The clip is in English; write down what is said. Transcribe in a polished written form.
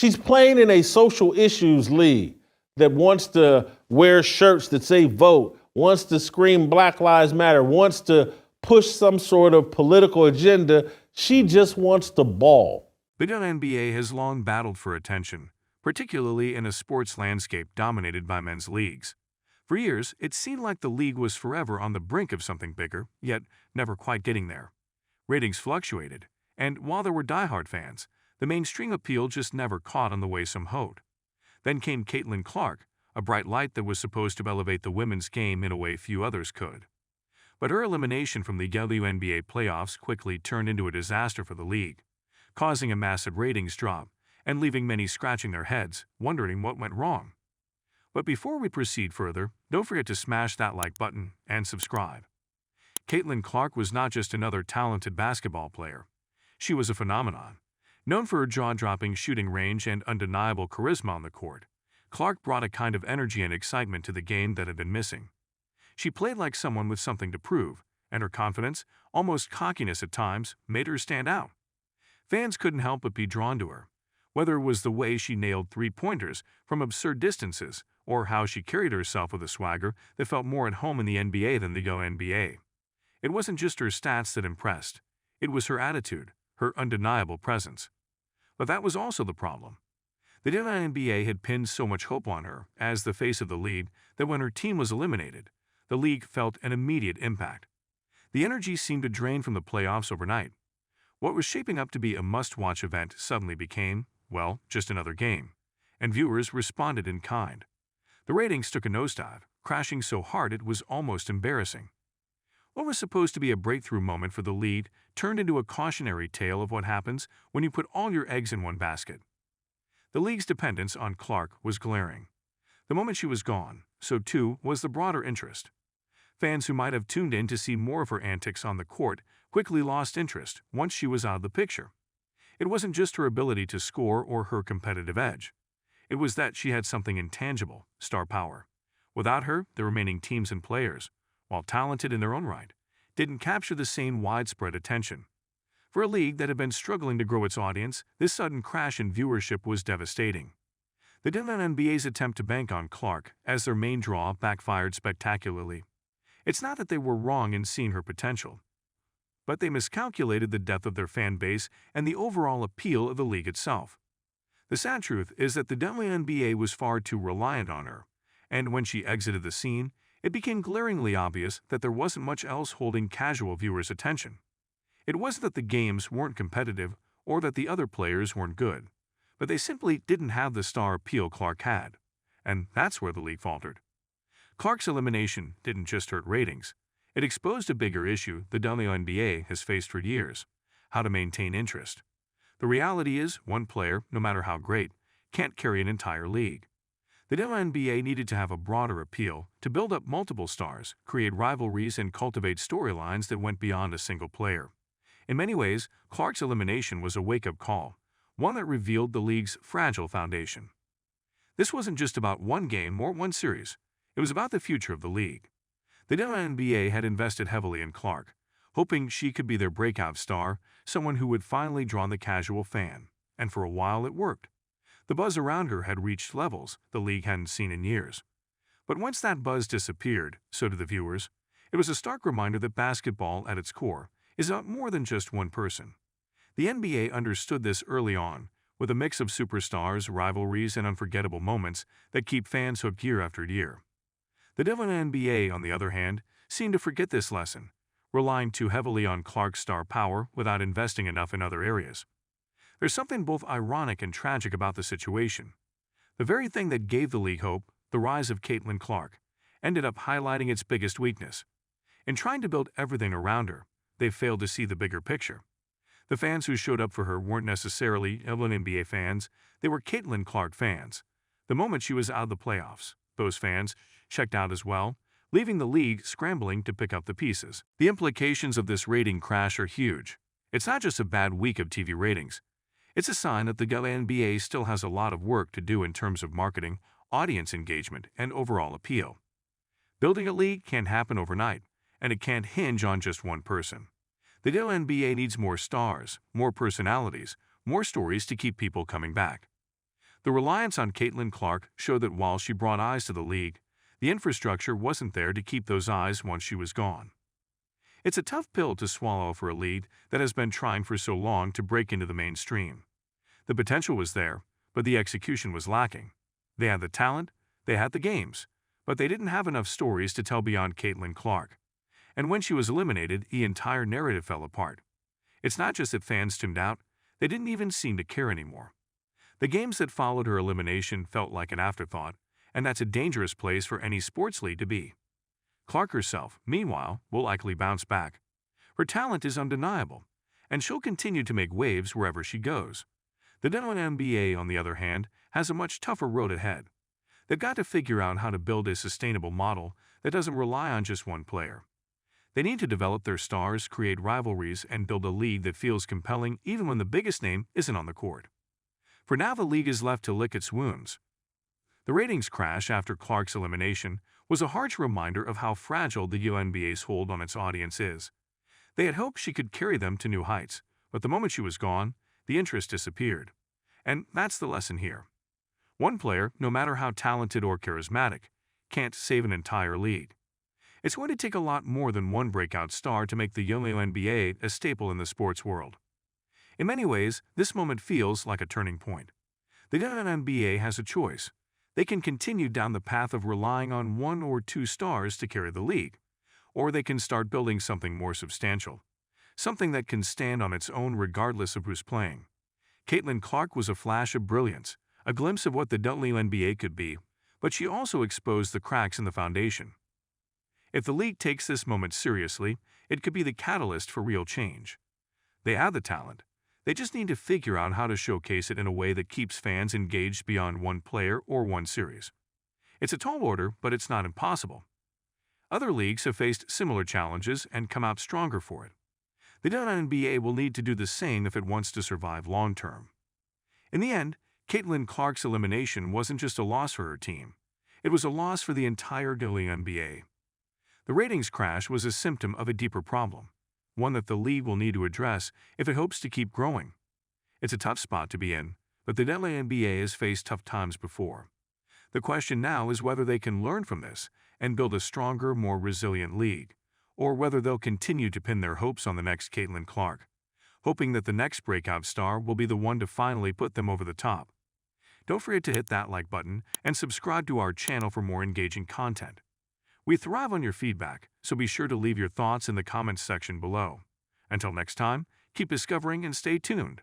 She's playing in a social issues league that wants to wear shirts that say vote, wants to scream Black Lives Matter, wants to push some sort of political agenda. She just wants to ball. The WNBA has long battled for attention, particularly in a sports landscape dominated by men's leagues. For years, it seemed like the league was forever on the brink of something bigger, yet never quite getting there. Ratings fluctuated, and while there were diehard fans, the mainstream appeal just never caught on the way some hoped. Then came Caitlin Clark, a bright light that was supposed to elevate the women's game in a way few others could. But her elimination from the WNBA playoffs quickly turned into a disaster for the league, causing a massive ratings drop and leaving many scratching their heads, wondering what went wrong. But before we proceed further, don't forget to smash that like button and subscribe. Caitlin Clark was not just another talented basketball player. She was a phenomenon. Known for her jaw-dropping shooting range and undeniable charisma on the court, Clark brought a kind of energy and excitement to the game that had been missing. She played like someone with something to prove, and her confidence, almost cockiness at times, made her stand out. Fans couldn't help but be drawn to her, whether it was the way she nailed three-pointers from absurd distances or how she carried herself with a swagger that felt more at home in the NBA than the WNBA. It wasn't just her stats that impressed. It was her attitude, her undeniable presence. But that was also the problem. The WNBA had pinned so much hope on her as the face of the league that when her team was eliminated, the league felt an immediate impact. The energy seemed to drain from the playoffs overnight. What was shaping up to be a must-watch event suddenly became, well, just another game, and viewers responded in kind. The ratings took a nosedive, crashing so hard it was almost embarrassing. What was supposed to be a breakthrough moment for the league turned into a cautionary tale of what happens when you put all your eggs in one basket. The league's dependence on Clark was glaring. The moment she was gone, so too was the broader interest. Fans who might have tuned in to see more of her antics on the court quickly lost interest once she was out of the picture. It wasn't just her ability to score or her competitive edge. It was that she had something intangible, star power. Without her, the remaining teams and players, while talented in their own right, didn't capture the same widespread attention. For a league that had been struggling to grow its audience, this sudden crash in viewership was devastating. The WNBA's attempt to bank on Clark as their main draw backfired spectacularly. It's not that they were wrong in seeing her potential, but they miscalculated the depth of their fan base and the overall appeal of the league itself. The sad truth is that the WNBA was far too reliant on her, and when she exited the scene, it became glaringly obvious that there wasn't much else holding casual viewers' attention. It wasn't that the games weren't competitive or that the other players weren't good, but they simply didn't have the star appeal Clark had, and that's where the league faltered. Clark's elimination didn't just hurt ratings. It exposed a bigger issue the WNBA has faced for years: how to maintain interest. The reality is, one player, no matter how great, can't carry an entire league. The WNBA needed to have a broader appeal to build up multiple stars, create rivalries, and cultivate storylines that went beyond a single player. In many ways, Clark's elimination was a wake-up call, one that revealed the league's fragile foundation. This wasn't just about one game or one series. It was about the future of the league. The WNBA had invested heavily in Clark, hoping she could be their breakout star, someone who would finally draw the casual fan, and for a while it worked. The buzz around her had reached levels the league hadn't seen in years. But once that buzz disappeared, so did the viewers. It was a stark reminder that basketball, at its core, is about more than just one person. The NBA understood this early on, with a mix of superstars, rivalries, and unforgettable moments that keep fans hooked year after year. The WNBA, on the other hand, seemed to forget this lesson, relying too heavily on Clark's star power without investing enough in other areas. There's something both ironic and tragic about the situation. The very thing that gave the league hope, the rise of Caitlin Clark, ended up highlighting its biggest weakness. In trying to build everything around her, they failed to see the bigger picture. The fans who showed up for her weren't necessarily WNBA fans, they were Caitlin Clark fans. The moment she was out of the playoffs, those fans checked out as well, leaving the league scrambling to pick up the pieces. The implications of this rating crash are huge. It's not just a bad week of TV ratings. It's a sign that the WNBA still has a lot of work to do in terms of marketing, audience engagement, and overall appeal. Building a league can't happen overnight, and it can't hinge on just one person. The WNBA needs more stars, more personalities, more stories to keep people coming back. The reliance on Caitlin Clark showed that while she brought eyes to the league, the infrastructure wasn't there to keep those eyes once she was gone. It's a tough pill to swallow for a league that has been trying for so long to break into the mainstream. The potential was there, but the execution was lacking. They had the talent, they had the games, but they didn't have enough stories to tell beyond Caitlin Clark. And when she was eliminated, the entire narrative fell apart. It's not just that fans tuned out, they didn't even seem to care anymore. The games that followed her elimination felt like an afterthought, and that's a dangerous place for any sports league to be. Clark herself, meanwhile, will likely bounce back. Her talent is undeniable, and she'll continue to make waves wherever she goes. The WNBA, on the other hand, has a much tougher road ahead. They've got to figure out how to build a sustainable model that doesn't rely on just one player. They need to develop their stars, create rivalries, and build a league that feels compelling even when the biggest name isn't on the court. For now, the league is left to lick its wounds. The ratings crash after Clark's elimination was a harsh reminder of how fragile the WNBA's hold on its audience is. They had hoped she could carry them to new heights, but the moment she was gone, the interest disappeared. And that's the lesson here. One player, no matter how talented or charismatic, can't save an entire league. It's going to take a lot more than one breakout star to make the WNBA a staple in the sports world. In many ways, this moment feels like a turning point. The WNBA has a choice. They can continue down the path of relying on one or two stars to carry the league, or they can start building something more substantial, something that can stand on its own regardless of who's playing. Caitlin Clark was a flash of brilliance, a glimpse of what the WNBA could be, but she also exposed the cracks in the foundation. If the league takes this moment seriously, it could be the catalyst for real change. They have the talent. They just need to figure out how to showcase it in a way that keeps fans engaged beyond one player or one series. It's a tall order, but it's not impossible. Other leagues have faced similar challenges and come out stronger for it. The WNBA will need to do the same if it wants to survive long-term. In the end, Caitlin Clark's elimination wasn't just a loss for her team. It was a loss for the entire WNBA. The ratings crash was a symptom of a deeper problem, one that the league will need to address if it hopes to keep growing. It's a tough spot to be in, but the WNBA has faced tough times before. The question now is whether they can learn from this and build a stronger, more resilient league, or whether they'll continue to pin their hopes on the next Caitlin Clark, hoping that the next breakout star will be the one to finally put them over the top. Don't forget to hit that like button and subscribe to our channel for more engaging content. We thrive on your feedback, so be sure to leave your thoughts in the comments section below. Until next time, keep discovering and stay tuned.